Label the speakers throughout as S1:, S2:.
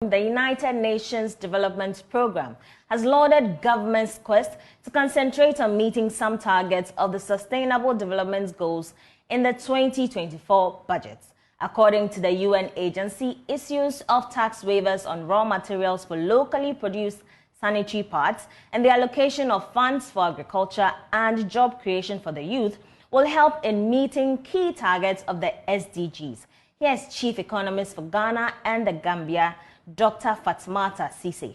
S1: The United Nations Development Programme has lauded government's quest to concentrate on meeting some targets of the Sustainable Development Goals in the 2024 budget. According to the UN agency, issues of tax waivers on raw materials for locally produced sanitary pads and the allocation of funds for agriculture and job creation for the youth will help in meeting key targets of the SDGs. Here's Chief Economist for Ghana and the Gambia, Dr. Fatmata Cisse.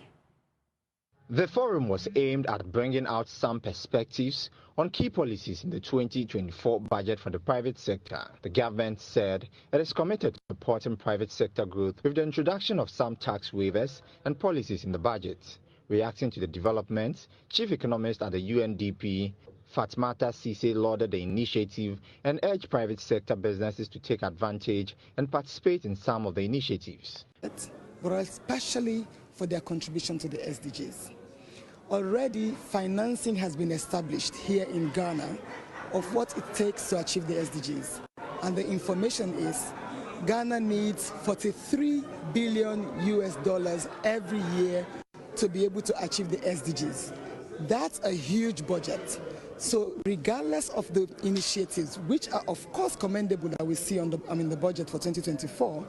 S2: The forum was aimed at bringing out some perspectives on key policies in the 2024 budget for the private sector. The government said it is committed to supporting private sector growth with the introduction of some tax waivers and policies in the budget. Reacting to the developments, Chief Economist at the UNDP, Fatmata Cisse, lauded the initiative and urged private sector businesses to take advantage and participate in some of the initiatives.
S3: But especially for their contribution to the SDGs. Already, financing has been established here in Ghana of what it takes to achieve the SDGs. And the information is Ghana needs $43 billion every year to be able to achieve the SDGs. That's a huge budget. So regardless of the initiatives, which are of course commendable that we see on the budget for 2024,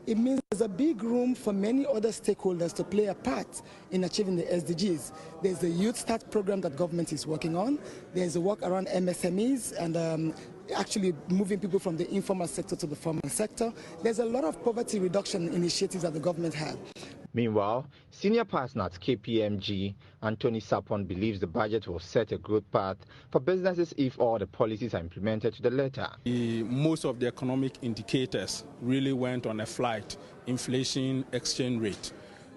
S3: it means there's a big room for many other stakeholders to play a part in achieving the SDGs. There's the Youth Start program that government is working on. There's a work around MSMEs and actually moving people from the informal sector to the formal sector. There's a lot of poverty reduction initiatives that the government has.
S2: Meanwhile, senior partner at KPMG, Anthony Sapon, believes the budget will set a growth path for businesses if all the policies are implemented to the letter.
S4: Most of the economic indicators really went on a flight: inflation, exchange rate.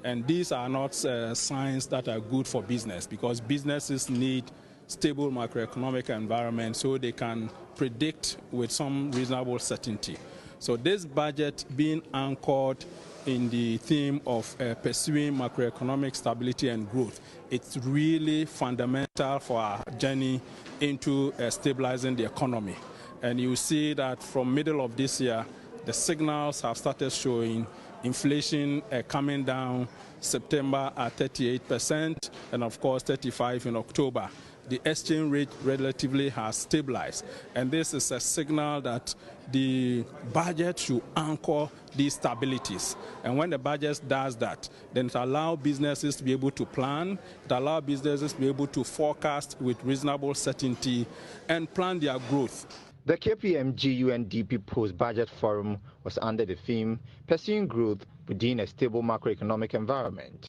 S4: And these are not signs that are good for business, because businesses need stable macroeconomic environment so they can predict with some reasonable certainty. So this budget being anchored in the theme of pursuing macroeconomic stability and growth, it's really fundamental for our journey into stabilizing the economy. And you see that from middle of this year, the signals have started showing inflation coming down, September at 38% and of course 35% in October. The exchange rate relatively has stabilized, and this is a signal that the budget should anchor these stabilities. And when the budget does that, then it allows businesses to be able to plan, it allows businesses to be able to forecast with reasonable certainty and plan their growth.
S2: The KPMG UNDP post-budget forum was under the theme Pursuing Growth Within a Stable Macroeconomic Environment.